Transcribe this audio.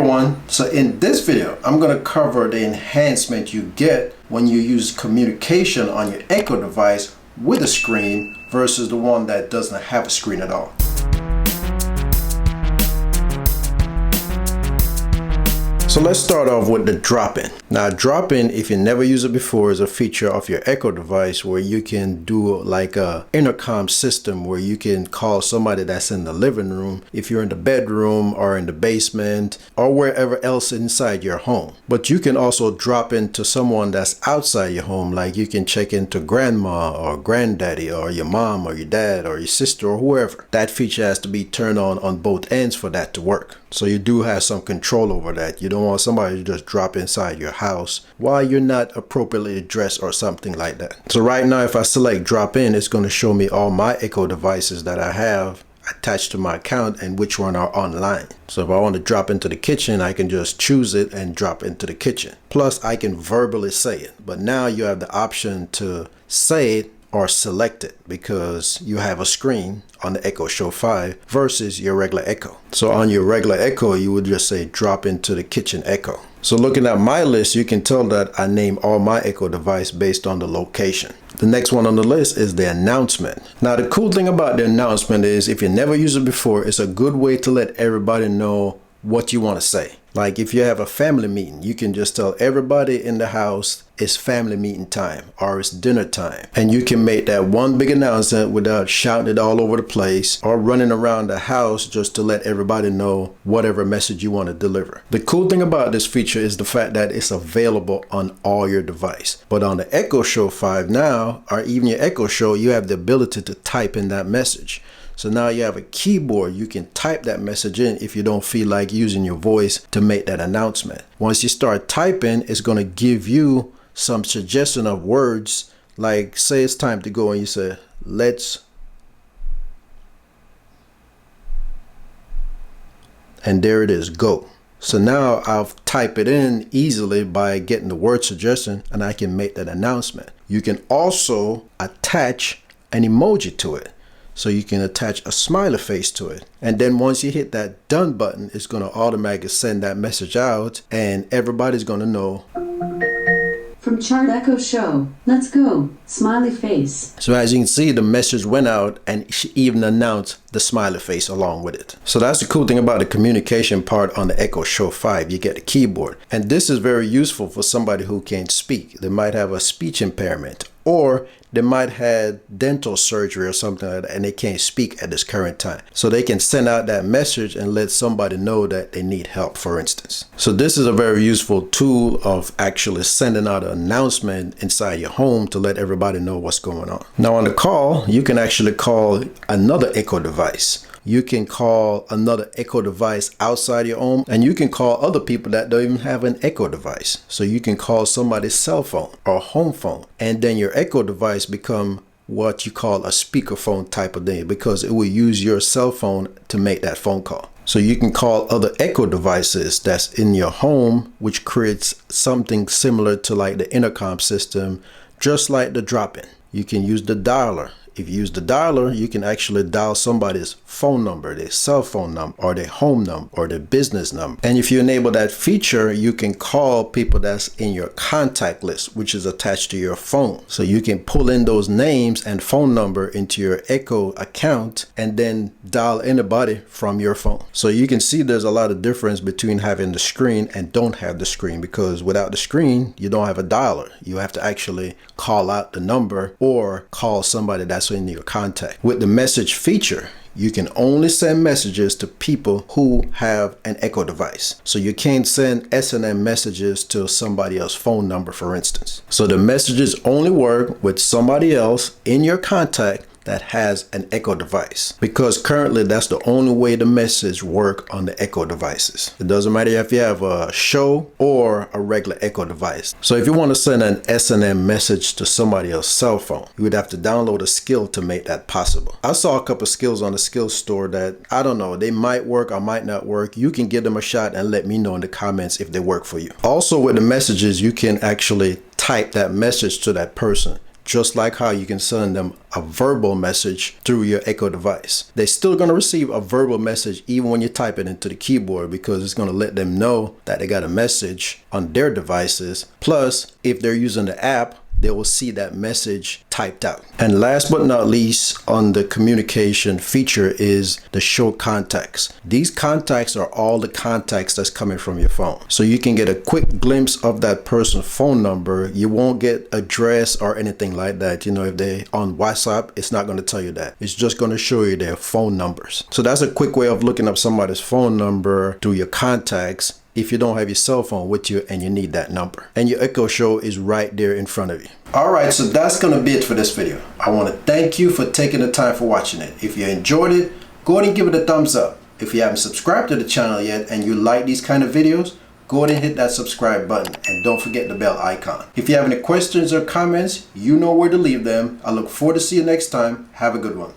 everyone, so in this video I'm going to cover the enhancement you get when you use communication on your Echo device with a screen versus the one that doesn't have a screen at all. So let's start off with the drop-in. Now drop-in, if you never used it before, is a feature of your Echo device where you can do like a intercom system where you can call somebody that's in the living room if you're in the bedroom or in the basement or wherever else inside your home. But you can also drop into someone that's outside your home, like you can check into grandma or granddaddy or your mom or your dad or your sister or whoever. That feature has to be turned on both ends for that to work. So you do have some control over that. You don't want somebody to just drop inside your house while you're not appropriately dressed or something like that. So right now, if I select drop in, it's going to show me all my Echo devices that I have attached to my account and which one are online. So if I want to drop into the kitchen, I can just choose it and drop into the kitchen. Plus I can verbally say it, but now you have the option to say it or select it because you have a screen on the Echo Show 5 versus your regular Echo. So on your regular Echo, you would just say drop into the kitchen Echo. So looking at my list, you can tell that I name all my Echo device based on the location. The next one on the list is the announcement. Now the cool thing about the announcement is if you never used it before, it's a good way to let everybody know what you want to say. Like if you have a family meeting, you can just tell everybody in the house it's family meeting time or it's dinner time. And you can make that one big announcement without shouting it all over the place or running around the house just to let everybody know whatever message you want to deliver. The cool thing about this feature is the fact that it's available on all your device. But on the Echo Show 5 now, or even your Echo Show, you have the ability to type in that message. So now you have a keyboard, you can type that message in if you don't feel like using your voice to make that announcement. Once you start typing, it's going to give you some suggestion of words, like say it's time to go and you say, let's, and there it is, go. So now I'll type it in easily by getting the word suggestion and I can make that announcement. You can also attach an emoji to it. So you can attach a smiley face to it. And then once you hit that done button, it's going to automatically send that message out and everybody's going to know. From Chard Echo Show, let's go, smiley face. So as you can see, the message went out and she even announced the smiley face along with it. So that's the cool thing about the communication part on the Echo Show 5. You get the keyboard. And this is very useful for somebody who can't speak. They might have a speech impairment or they might have dental surgery or something like that and they can't speak at this current time. So they can send out that message and let somebody know that they need help, for instance. So this is a very useful tool of actually sending out an announcement inside your home to let everybody know what's going on. Now on the call, you can actually call another Echo device. You can call another Echo device outside your home, and you can call other people that don't even have an Echo device. So you can call somebody's cell phone or home phone, and then your Echo device become what you call a speakerphone type of thing because it will use your cell phone to make that phone call. So you can call other Echo devices that's in your home, which creates something similar to like the intercom system, just like the drop-in. You can use the dialer. If you use the dialer, you can actually dial somebody's phone number, their cell phone number, or their home number, or their business number. And if you enable that feature, you can call people that's in your contact list, which is attached to your phone. So you can pull in those names and phone number into your Echo account and then dial anybody from your phone. So you can see there's a lot of difference between having the screen and don't have the screen, because without the screen, you don't have a dialer. You have to actually call out the number or call somebody that's in your contact. With the message feature, you can only send messages to people who have an Echo device. So you can't send S&M messages to somebody else's phone number, for instance. So the messages only work with somebody else in your contact that has an Echo device, because currently that's the only way the message work on the Echo devices. It doesn't matter if you have a Show or a regular Echo device. So if you want to send an S&M message to somebody else's cell phone, you would have to download a skill to make that possible. I saw a couple skills on the skill store that I don't know, they might work or might not work. You can give them a shot and let me know in the comments if they work for you. Also with the messages, you can actually type that message to that person. just like how you can send them a verbal message through your Echo device. They're still going to receive a verbal message even when you type it into the keyboard, because it's going to let them know that they got a message on their devices. Plus, if they're using the app, they will see that message typed out. And last but not least on the communication feature is the show contacts. These contacts are all the contacts that's coming from your phone. So you can get a quick glimpse of that person's phone number. You won't get address or anything like that. You know, if they're on WhatsApp, it's not going to tell you that. It's just going to show you their phone numbers. So that's a quick way of looking up somebody's phone number through your contacts if you don't have your cell phone with you and you need that number. And your Echo Show is right there in front of you. Alright, so that's gonna be it for this video. I want to thank you for taking the time for watching it. If you enjoyed it, go ahead and give it a thumbs up. If you haven't subscribed to the channel yet and you like these kind of videos, go ahead and hit that subscribe button and don't forget the bell icon. If you have any questions or comments, you know where to leave them. I look forward to see you next time. Have a good one.